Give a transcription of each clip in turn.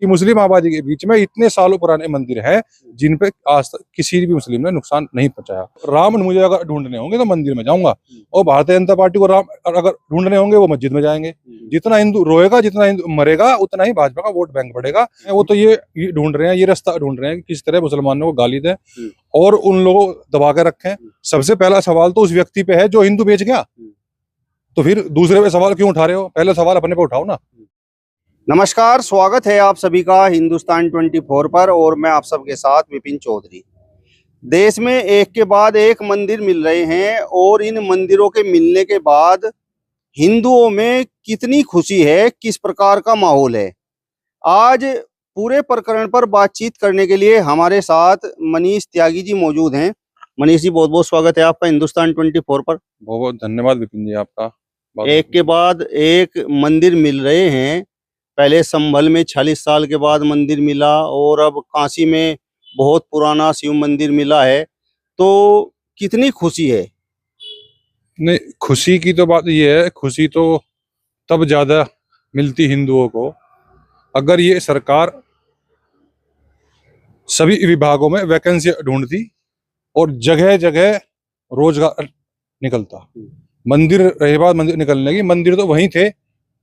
कि मुस्लिम आबादी के बीच में इतने सालों पुराने मंदिर हैं जिन पे आज तक किसी भी मुस्लिम ने नुकसान नहीं पहुंचाया। राम मुझे अगर ढूंढने होंगे तो मंदिर में जाऊंगा, और भारतीय जनता पार्टी को राम अगर ढूंढने होंगे वो मस्जिद में जाएंगे। जितना हिंदू रोएगा, जितना हिंदू मरेगा, उतना ही भाजपा का वोट बैंक बढ़ेगा। वो तो ये ढूंढ रहे हैं, ये रास्ता ढूंढ रहे हैं कि किस तरह मुसलमानों को गाली दें और उन लोगों को दबा के रखें। सबसे पहला सवाल तो उस व्यक्ति पे है जो हिंदू बेच गया, तो फिर दूसरे पे सवाल क्यों उठा रहे हो? पहले सवाल अपने पे उठाओ ना। नमस्कार, स्वागत है आप सभी का हिंदुस्तान 24 पर और मैं आप सबके साथ विपिन चौधरी। देश में एक के बाद एक मंदिर मिल रहे हैं और इन मंदिरों के मिलने के बाद हिंदुओं में कितनी खुशी है, किस प्रकार का माहौल है। आज पूरे प्रकरण पर बातचीत करने के लिए हमारे साथ मनीष त्यागी जी मौजूद हैं। मनीष जी, बहुत बहुत स्वागत है आपका हिंदुस्तान 24 पर। बहुत बहुत धन्यवाद विपिन जी आपका। एक के बाद एक मंदिर मिल रहे हैं। पहले संभल में 40 साल के बाद मंदिर मिला और अब काशी में बहुत पुराना शिव मंदिर मिला है, तो कितनी खुशी है। नहीं, खुशी की तो बात ये है, खुशी तो तब ज्यादा मिलती हिंदुओं को अगर ये सरकार सभी विभागों में वैकेंसी ढूंढती और जगह जगह रोजगार निकलता। मंदिर रही बात मंदिर निकलने की, मंदिर तो वहीं थे,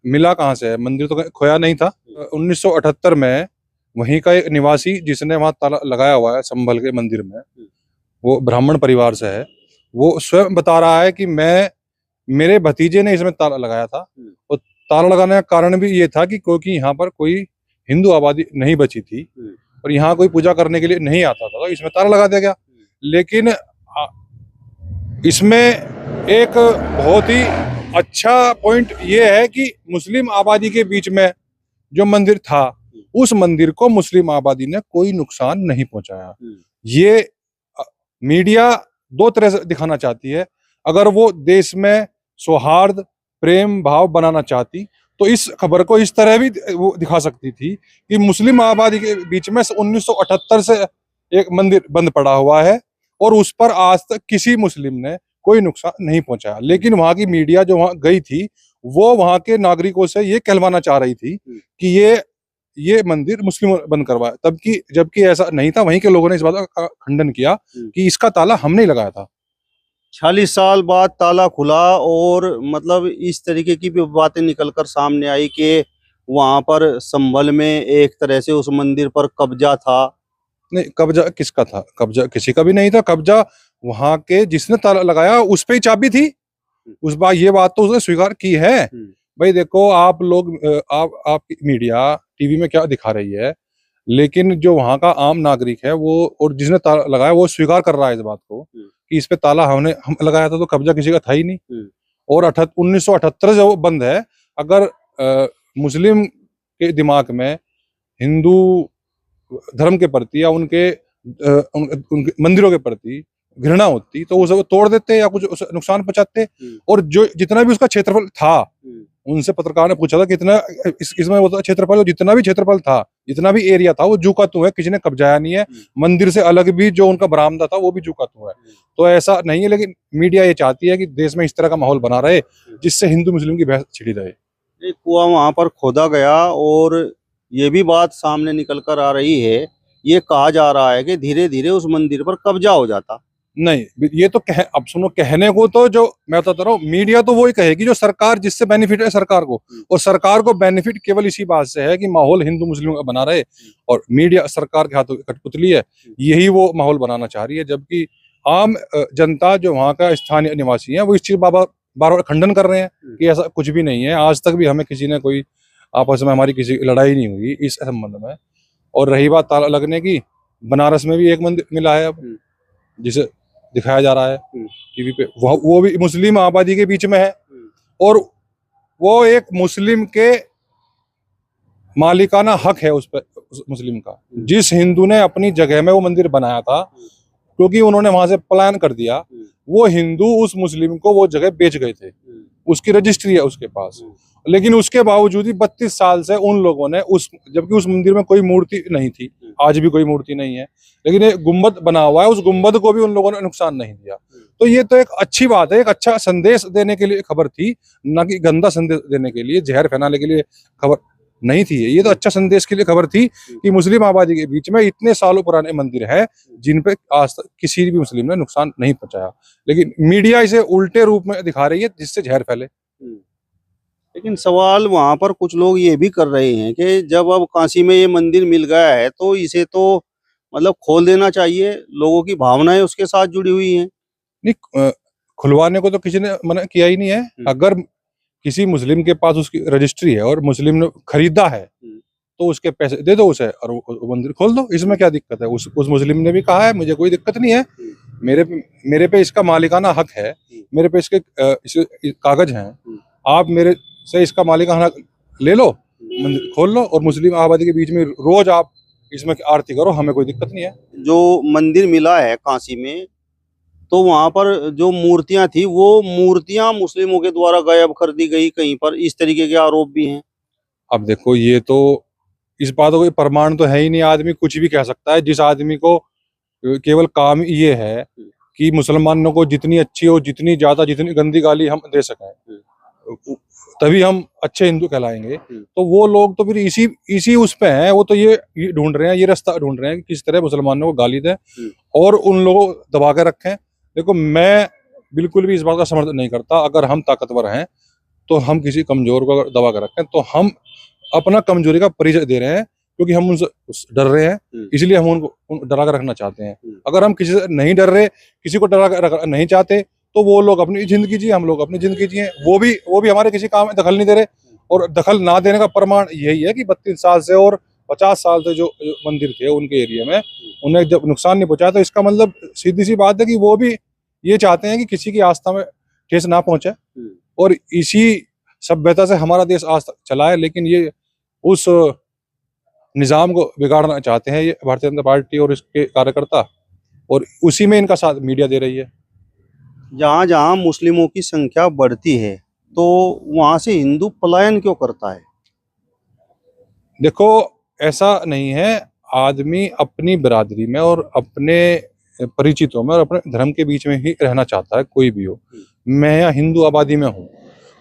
मिला कहाँ से है? मंदिर तो खोया नहीं था। 1978 में वहीं का एक निवासी जिसने वहां ताला लगाया हुआ है संभल के मंदिर में, वो ब्राह्मण परिवार से है, वो स्वयं बता रहा है कि मेरे भतीजे ने इसमें ताला लगाया था। और ताला लगाने का कारण भी ये था कि क्योंकि यहाँ पर कोई हिंदू आबादी नहीं बची थी और यहाँ कोई पूजा करने के लिए नहीं आता था, तो इसमें ताला लगा दिया गया। लेकिन इसमें एक बहुत ही अच्छा पॉइंट ये है कि मुस्लिम आबादी के बीच में जो मंदिर था, उस मंदिर को मुस्लिम आबादी ने कोई नुकसान नहीं पहुंचाया। ये मीडिया दो तरह से दिखाना चाहती है। अगर वो देश में सौहार्द प्रेम भाव बनाना चाहती तो इस खबर को इस तरह भी वो दिखा सकती थी कि मुस्लिम आबादी के बीच में 1978 से एक मंदिर बंद पड़ा हुआ है और उस पर आज तक किसी मुस्लिम ने कोई नुकसान नहीं पहुंचाया। लेकिन वहां की मीडिया जो वहां गई थी वो वहां के नागरिकों से ये कहलवाना चाह रही थी कि ये मंदिर मुस्लिम बंद करवाया, जबकि ऐसा नहीं था। वहीं के लोगों ने इस बात का खंडन किया कि इसका ताला हमने ही लगाया था। 40 साल बाद ताला खुला और मतलब इस तरीके की भी बातें निकलकर सामने आई कि वहां पर संभल में एक तरह से उस मंदिर पर कब्जा था। नहीं, कब्जा किसका था? कब्जा किसी का भी नहीं था। कब्जा वहां के जिसने ताला लगाया उस पे ही चाबी थी। उस बार ये बात तो उसने स्वीकार की है। भाई देखो, आप लोग आप मीडिया टीवी में क्या दिखा रही है, लेकिन जो वहां का आम नागरिक है वो और जिसने ताला लगाया वो स्वीकार कर रहा है इस बात को कि इस पे ताला हम लगाया था, तो कब्जा किसी का था ही नहीं। और 1978 से वो बंद है। अगर मुस्लिम के दिमाग में हिंदू धर्म के प्रति या उनके मंदिरों के प्रति घृणा होती तो वो तोड़ देते या कुछ नुकसान पहुंचाते। और जो जितना भी उसका क्षेत्रफल था, उनसे पत्रकार ने पूछा था कितना इसमें वो क्षेत्रफल, जितना भी क्षेत्रफल था, जितना भी एरिया था, वो जू का तू है, किसी ने कब्जाया नहीं है। मंदिर से अलग भी जो उनका बरामदा था वो भी जू का तू है। तो ऐसा नहीं है, लेकिन मीडिया ये चाहती है कि देश में इस तरह का माहौल बना रहे जिससे हिंदू मुस्लिम की बहस छिड़ी रहे। एक कुआं वहां पर खोदा गया और ये भी बात सामने निकल कर आ रही है, ये कहा जा रहा है कि धीरे धीरे उस मंदिर पर कब्जा हो जाता। नहीं, ये तो अब सुनो, कहने को तो जो मैं बताता रहा हूँ, मीडिया तो वही कहेगी जो सरकार, जिससे बेनिफिट है सरकार को। और सरकार को बेनिफिट केवल इसी बात से है कि माहौल हिंदू मुस्लिम का बना रहे, और मीडिया सरकार के हाथों की कठपुतली है, यही वो माहौल बनाना चाह रही है। जबकि आम जनता जो वहाँ का स्थानीय निवासी है वो इस चीज बार बार खंडन कर रहे हैं कि ऐसा कुछ भी नहीं है। आज तक भी हमें किसी ने कोई आपस में हमारी किसी लड़ाई नहीं हुई इस संबंध में। और रही बात ताला लगने की, बनारस में भी एक मंदिर मिला है अब, जिसे दिखाया जा रहा है टीवी पे, वो भी मुस्लिम आबादी के बीच में है और वो एक मुस्लिम के मालिकाना हक है उस मुस्लिम का। जिस हिंदू ने अपनी जगह में वो मंदिर बनाया था, क्योंकि उन्होंने वहां से पलायन कर दिया, वो हिंदू उस मुस्लिम को वो जगह बेच गए थे, उसकी रजिस्ट्री है उसके पास। लेकिन उसके बावजूद ही 32 साल से उन लोगों ने जबकि उस मंदिर में कोई मूर्ति नहीं थी, आज भी कोई मूर्ति नहीं है, लेकिन एक गुम्बद बना हुआ है, उस गुम्बद को भी उन लोगों ने नुकसान नहीं दिया। तो ये तो एक अच्छी बात है, एक अच्छा संदेश देने के लिए खबर थी, ना कि गंदा संदेश देने के लिए, जहर फैलाने के लिए खबर नहीं थी। ये तो अच्छा संदेश के लिए खबर थी कि मुस्लिम आबादी के बीच में इतने सालों पुराने मंदिर है जिन पे आज तक किसी भी मुस्लिम ने नुकसान नहीं पहुंचाया, लेकिन मीडिया इसे उल्टे रूप में दिखा रही है जिससे जहर फैले। लेकिन सवाल वहां पर कुछ लोग ये भी कर रहे हैं कि जब अब काशी में ये मंदिर मिल गया है तो इसे तो मतलब खोल देना चाहिए, लोगों की भावनाएं उसके साथ जुड़ी हुई हैं। नहीं, खुलवाने को तो किसी ने मना किया ही नहीं है। अगर किसी मुस्लिम के पास उसकी रजिस्ट्री है और मुस्लिम ने खरीदा है तो उसके पैसे दे दो उसे और वो मंदिर खोल दो, इसमें क्या दिक्कत है। उस मुस्लिम ने भी कहा है मुझे कोई दिक्कत नहीं है, मेरे पे इसका मालिकाना हक है, मेरे पे इसके कागज हैं, आप मेरे से इसका मालिकाना हक ले लो, मंदिर खोल लो और मुस्लिम आबादी के बीच में रोज आप इसमें आरती करो, हमें कोई दिक्कत नहीं है। जो मंदिर मिला है काशी में तो वहां पर जो मूर्तियां थी वो मूर्तियां मुस्लिमों के द्वारा गायब कर दी गई कहीं पर, इस तरीके के आरोप भी हैं। अब देखो ये तो इस बात का कोई प्रमाण तो है ही नहीं, आदमी कुछ भी कह सकता है। जिस आदमी को केवल काम ये है कि मुसलमानों को जितनी अच्छी और जितनी ज्यादा जितनी गंदी गाली हम दे सकें तभी हम अच्छे हिंदू कहलाएंगे, तो वो लोग तो फिर इसी उस पे हैं। वो तो ये ढूंढ रहे हैं, ये रास्ता ढूंढ रहे हैं कि किस तरह मुसलमानों को गाली दें और उन लोगों को दबा के रखें। देखो मैं बिल्कुल भी इस बात का समर्थन नहीं करता। अगर हम ताकतवर हैं तो हम किसी कमजोर को अगर दबा के रखें तो हम अपना कमजोरी का परिचय दे रहे हैं, क्योंकि हम उनसे डर रहे हैं, इसलिए हम उनको डरा कर रखना चाहते हैं। अगर हम किसी से नहीं डर रहे, किसी को डरा कर नहीं चाहते, तो वो लोग अपनी जिंदगी जिए, हम लोग अपनी जिंदगी जिए। वो भी हमारे किसी काम में दखल नहीं दे रहे। और दखल ना देने का प्रमाण यही है कि 32 साल से और 50 साल से जो मंदिर थे उनके एरिया में उन्हें जब नुकसान नहीं पहुंचाया, तो इसका मतलब सीधी सी बात है कि वो भी ये चाहते हैं कि किसी की आस्था में ठेस ना पहुंचे और इसी सभ्यता से हमारा देश आज तक चला है। लेकिन ये उस निजाम को बिगाड़ना चाहते हैं ये भारतीय जनता पार्टी और इसके कार्यकर्ता, और उसी में इनका साथ मीडिया दे रही है। जहाँ जहाँ मुस्लिमों की संख्या बढ़ती है तो वहां से हिंदू पलायन क्यों करता है? देखो ऐसा नहीं है, आदमी अपनी बिरादरी में और अपने परिचितों में और अपने धर्म के बीच में ही रहना चाहता है, कोई भी हो। मैं यहाँ हिंदू आबादी में हूँ,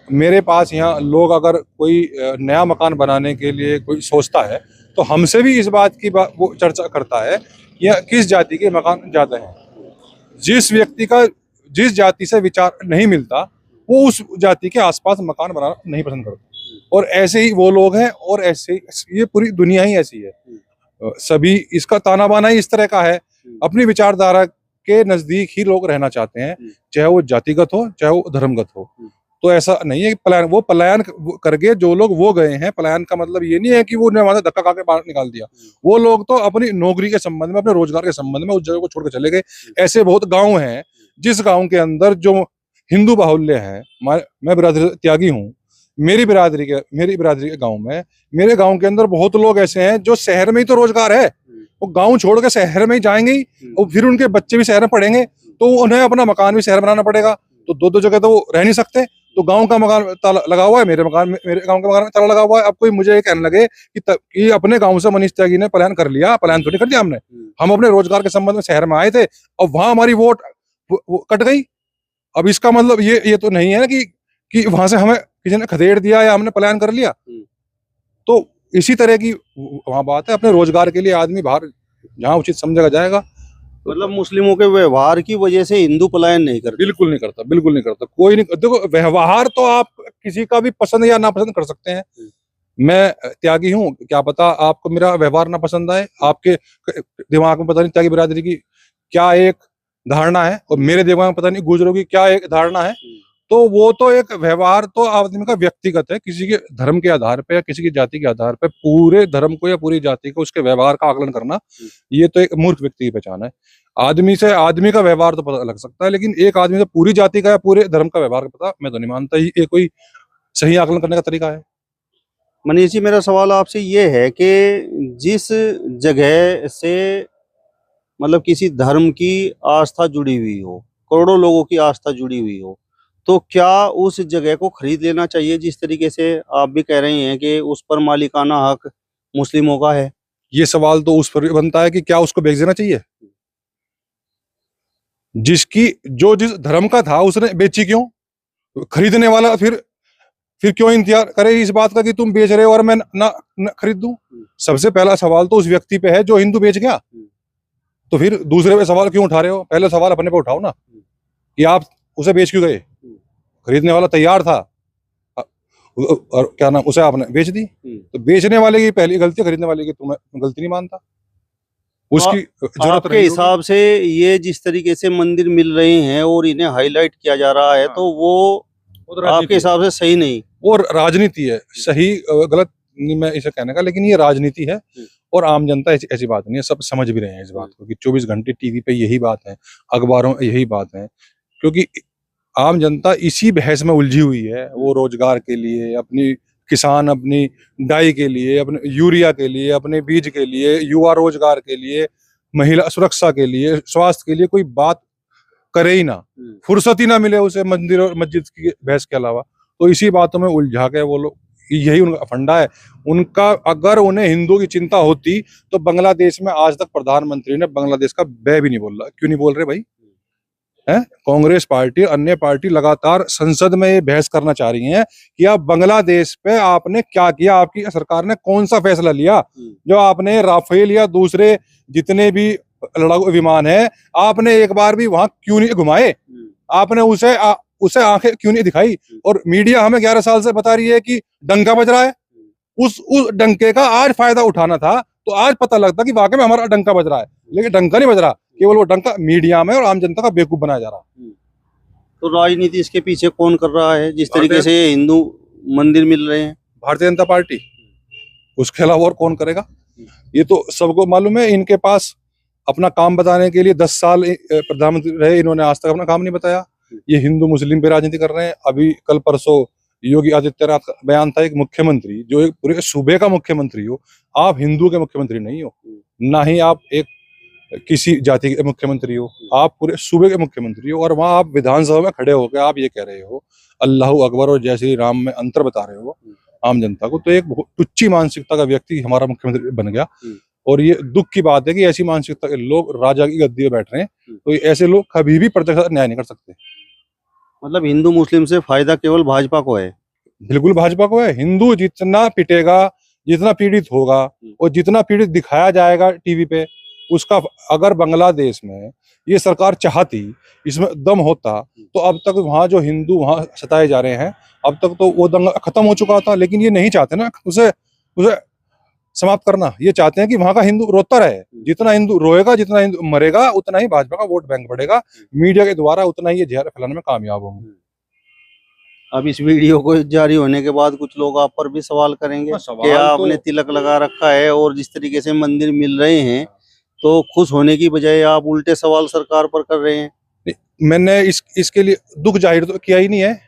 मेरे पास यहाँ लोग अगर कोई नया मकान बनाने के लिए कोई सोचता है तो हमसे भी इस बात की वो चर्चा करता है कि किस जाति के मकान ज्यादा हैं। जिस व्यक्ति का जिस जाति से विचार नहीं मिलता वो उस जाति के आसपास मकान बनाना नहीं पसंद करता, और ऐसे ही वो लोग हैं और ऐसे ही ये पूरी दुनिया ही ऐसी है। सभी इसका ताना बाना ही इस तरह का है, अपनी विचारधारा के नजदीक ही लोग रहना चाहते हैं, चाहे वो जातिगत हो चाहे वो धर्मगत हो। तो ऐसा नहीं है कि पलायन करके जो लोग वो गए हैं, पलायन का मतलब ये नहीं है कि वो वहां से धक्का खा के बाहर निकाल दिया। वो लोग तो अपनी नौकरी के संबंध में, अपने रोजगार के संबंध में उस जगह को छोड़ के चले गए। ऐसे बहुत गांव हैं जिस गांव के अंदर जो हिंदू बाहुल्य है, मैं बिरादरी त्यागी हूँ, मेरी बिरादरी के गांव में, मेरे गांव के अंदर बहुत लोग ऐसे हैं जो शहर में ही तो रोजगार है, वो गांव छोड़ के शहर में ही जाएंगे ही, और फिर उनके बच्चे भी शहर में पढ़ेंगे तो उन्हें अपना मकान भी शहर बनाना पड़ेगा। तो दो जगह तो वो रह नहीं सकते। तो गांव का मकान ताला लगा हुआ है, मेरे गांव के मकान में ताला लगा हुआ है। अब कोई मुझे ये कहने लगे कि अपने गांव से मनीष त्यागी ने पलायन कर लिया, पलायन थोड़ी कर दिया हमने। हम अपने रोजगार के संबंध में शहर में आए थे और वहां हमारी वोट कट गई। अब इसका मतलब ये तो नहीं है ना कि वहां से हमें किसी ने खदेड़ दिया या हमने पलायन कर लिया। तो इसी तरह की वहां बात है, अपने रोजगार के लिए आदमी बाहर जहाँ उचित समझेगा जाएगा। मतलब मुस्लिमों के व्यवहार की वजह से हिंदू पलायन नहीं करते? बिल्कुल नहीं करता, बिल्कुल नहीं करता, कोई नहीं। देखो व्यवहार तो आप किसी का भी पसंद या नापसंद कर सकते हैं। मैं त्यागी हूँ, क्या पता आपको मेरा व्यवहार ना पसंद आए, आपके दिमाग में पता नहीं त्यागी बिरादरी की क्या एक धारणा है और मेरे दिमाग में पता नहीं गुजरों की क्या एक धारणा है। तो वो तो एक व्यवहार तो आदमी का व्यक्तिगत है, किसी के धर्म के आधार पे या किसी की जाति के आधार पे पूरे धर्म को या पूरी जाति को उसके व्यवहार का आकलन करना, ये तो एक मूर्ख व्यक्ति की पहचान है। आदमी से आदमी का व्यवहार तो पता लग सकता है, लेकिन एक आदमी से पूरी जाति का या पूरे धर्म का व्यवहार का पता मैं तो नहीं मानता ये कोई सही आकलन करने का तरीका है। मनीष जी, मेरा सवाल आपसे ये है कि जिस जगह से मतलब किसी धर्म की आस्था जुड़ी हुई हो, करोड़ों लोगों की आस्था जुड़ी हुई हो, तो क्या उस जगह को खरीद लेना चाहिए? जिस तरीके से आप भी कह रहे हैं कि उस पर मालिकाना हक मुस्लिमों का है। ये सवाल तो उस पर भी बनता है कि क्या उसको बेच देना चाहिए? जिस धर्म का था उसने बेची क्यों? खरीदने वाला फिर फिर क्यों इंतजार करे इस बात का कि तुम बेच रहे हो और मैं ना खरीद दूं? सबसे पहला सवाल तो उस व्यक्ति पे है जो हिंदू बेच गया। तो फिर दूसरे पे सवाल क्यों उठा रहे हो? पहले सवाल अपने पे उठाओ ना कि आप उसे बेच क्यों गए? खरीदने वाला तैयार था और क्या नाम, उसे आपने बेच दी। तो बेचने वाले की पहली गलती, खरीदने वाले की तुम्हें गलती नहीं मानता, उसकी जरूरत आपके नहीं होगी। हिसाब से ये जिस तरीके से मंदिर मिल रहे हैं और इन्हें हाईलाइट किया जा रहा है, तो वो तो राजनीति आपके हिसाब से सही नहीं? और राजनीति है, सही गलत नहीं मैं इसे कहने का, लेकिन ये राजनीति है। और आम जनता ऐसी बात नहीं है, सब समझ भी रहे हैं इस बात को कि 24 घंटे टीवी पे यही बात है, अखबारों में यही बात है, क्योंकि आम जनता इसी बहस में उलझी हुई है। वो रोजगार के लिए, अपनी किसान अपनी डाई के लिए, अपने यूरिया के लिए, अपने बीज के लिए, युवा रोजगार के लिए, महिला सुरक्षा के लिए, स्वास्थ्य के लिए कोई बात करे ही ना, फुर्सत ही ना मिले उसे मंदिर और मस्जिद की बहस के अलावा। तो इसी बातों में उलझा के वो लोग, यही उनका फंडा है उनका। अगर उन्हें हिंदुओं की चिंता होती तो बांग्लादेश में आज तक प्रधानमंत्री ने बांग्लादेश का बै भी नहीं बोल रहा। क्यों नहीं बोल रहे भाई? है कांग्रेस पार्टी, अन्य पार्टी लगातार संसद में ये बहस करना चाह रही हैं कि आप बांग्लादेश पे आपने क्या किया, आपकी सरकार ने कौन सा फैसला लिया जो आपने राफेल या दूसरे जितने भी लड़ाकू विमान है आपने एक बार भी वहां क्यों नहीं घुमाए? आपने उसे आंखें क्यों नहीं दिखाई? और मीडिया हमें 11 साल से बता रही है कि डंका बज रहा है। उस डंके का आज फायदा उठाना था तो आज पता लगता कि वाकई में हमारा डंका बज रहा है, लेकिन डंका नहीं बज रहा, केवल वो डंका मीडिया में और आम जनता का बेवकूफ बनाया जा रहा। तो राजनीति इसके पीछे कौन कर रहा है जिस तरीके से हिंदू मंदिर मिल रहे हैं? भारतीय जनता पार्टी, उसके अलावा और कौन करेगा? ये तो सबको मालूम है। इनके पास अपना काम बताने के लिए 10 साल प्रधानमंत्री रहे, इन्होंने आज तक अपना काम नहीं बताया। ये हिंदू मुस्लिम पे राजनीति कर रहे हैं। अभी कल परसों योगी आदित्यनाथ का बयान था, एक मुख्यमंत्री जो एक पूरे सूबे का मुख्यमंत्री हो, आप हिंदू के मुख्यमंत्री नहीं हो, ना ही आप एक किसी जाति के मुख्यमंत्री हो, आप पूरे सूबे के मुख्यमंत्री हो। और वहां आप विधानसभा में खड़े होकर आप ये कह रहे हो अल्लाह अकबर और जय श्री राम में अंतर बता रहे हो आम जनता को। तो एक टुच्ची मानसिकता का व्यक्ति हमारा मुख्यमंत्री बन गया। और ये दुख की बात है कि ऐसी मानसिकता के लोग राजा की गद्दी पे बैठ रहे हैं। तो ऐसे लोग कभी भी प्रजा का न्याय नहीं कर सकते। मतलब हिंदू मुस्लिम से फायदा केवल भाजपा को है? बिल्कुल भाजपा को है। हिंदू जितना पिटेगा, जितना पीड़ित होगा और जितना पीड़ित दिखाया जाएगा टीवी पे, उसका अगर बांग्लादेश में ये सरकार चाहती, इसमें दम होता, तो अब तक वहाँ जो हिंदू वहाँ सताए जा रहे हैं, अब तक तो वो दंगा खत्म हो चुका था। लेकिन ये नहीं चाहते ना उसे समाप्त करना। ये चाहते हैं कि वहां का हिंदू रोता रहे। जितना हिंदू रोएगा, जितना हिंदू मरेगा, उतना ही भाजपा का वोट बैंक बढ़ेगा। मीडिया के द्वारा उतना ही ये जहर फैलाने में कामयाब होंगे। अब इस वीडियो को जारी होने के बाद कुछ लोग आप पर भी सवाल करेंगे कि आपने तिलक लगा रखा है और जिस तरीके से मंदिर मिल रहे हैं, तो खुश होने की बजाय आप उल्टे सवाल सरकार पर कर रहे हैं। मैंने इसके लिए दुख जाहिर तो किया ही नहीं है,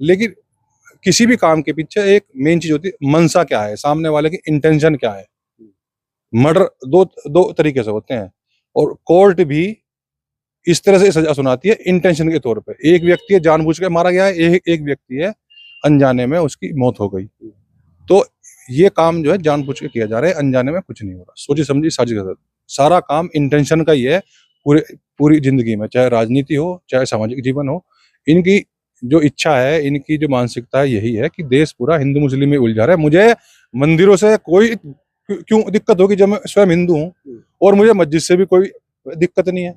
लेकिन किसी भी काम के पीछे एक मेन चीज होती है, मनसा क्या है, सामने वाले की इंटेंशन क्या है। मर्डर दो तरीके से होते हैं और कोर्ट भी इस तरह से सजा सुनाती है इंटेंशन के तौर पे। एक व्यक्ति है जानबूझ के मारा गया है, एक व्यक्ति है अनजाने में उसकी मौत हो गई। तो ये काम जो है जानबूझ के किया जा रहा है, अनजाने में कुछ नहीं हो रहा। सोची समझी साजिश के साथ सारा काम इंटेंशन का ही है। पूरी जिंदगी में, चाहे राजनीति हो चाहे सामाजिक जीवन हो, इनकी जो इच्छा है, इनकी जो मानसिकता है, यही है कि देश पूरा हिंदू मुस्लिम में उलझा रहा है। मुझे मंदिरों से कोई क्यों दिक्कत होगी जब मैं स्वयं हिंदू हूँ, और मुझे मस्जिद से भी कोई दिक्कत नहीं है।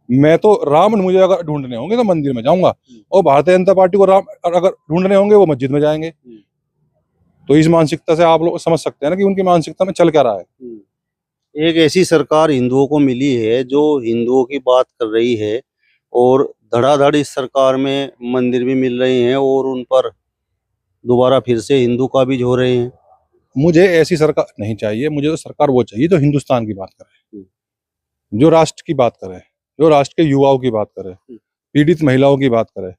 मैं तो राम मुझे अगर ढूंढने होंगे तो मंदिर में जाऊंगा, और भारतीय जनता पार्टी को राम अगर ढूंढने होंगे वो मस्जिद में जाएंगे। तो इस मानसिकता से आप लोग समझ सकते हैं ना कि उनकी मानसिकता में चल क्या रहा है। एक ऐसी सरकार हिंदुओं को मिली है जो हिंदुओं की बात कर रही है, और धड़ाधड़ इस सरकार में मंदिर भी मिल रहे हैं और उन पर दोबारा फिर से हिंदू काबिज हो रहे हैं। मुझे ऐसी सरकार नहीं चाहिए। मुझे तो सरकार वो चाहिए जो हिंदुस्तान की बात करे, जो राष्ट्र की बात करे, जो राष्ट्र के युवाओं की बात करे, पीड़ित महिलाओं की बात करे,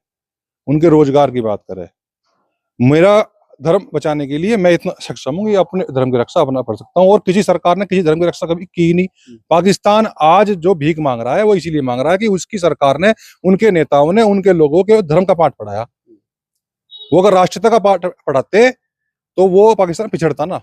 उनके रोजगार की बात करे। मेरा धर्म बचाने के लिए मैं इतना सक्षम हूँ कि अपने धर्म की रक्षा अपना कर सकता हूँ, और किसी सरकार ने किसी धर्म की रक्षा कभी की नहीं। पाकिस्तान आज जो भीख मांग रहा है वो इसीलिए मांग रहा है कि उसकी सरकार ने, उनके नेताओं ने उनके लोगों के धर्म का पाठ पढ़ाया। वो अगर राष्ट्रता का पाठ पढ़ाते तो वो पाकिस्तान पिछड़ता ना,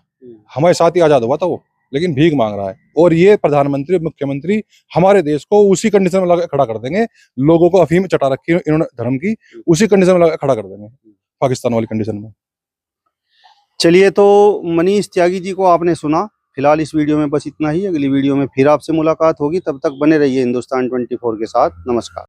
हमारे साथ ही आजाद हुआ था वो। लेकिन भीख मांग रहा है, और ये प्रधानमंत्री मुख्यमंत्री हमारे देश को उसी कंडीशन में लगा खड़ा कर देंगे। लोगों को अफीम चटा रखी है इन्होंने धर्म की, उसी कंडीशन में लगा खड़ा कर देंगे, पाकिस्तान वाली कंडीशन में। चलिए, तो मनीष त्यागी जी को आपने सुना। फिलहाल इस वीडियो में बस इतना ही। अगली वीडियो में फिर आपसे मुलाकात होगी, तब तक बने रहिए हिंदुस्तान 24 के साथ। नमस्कार।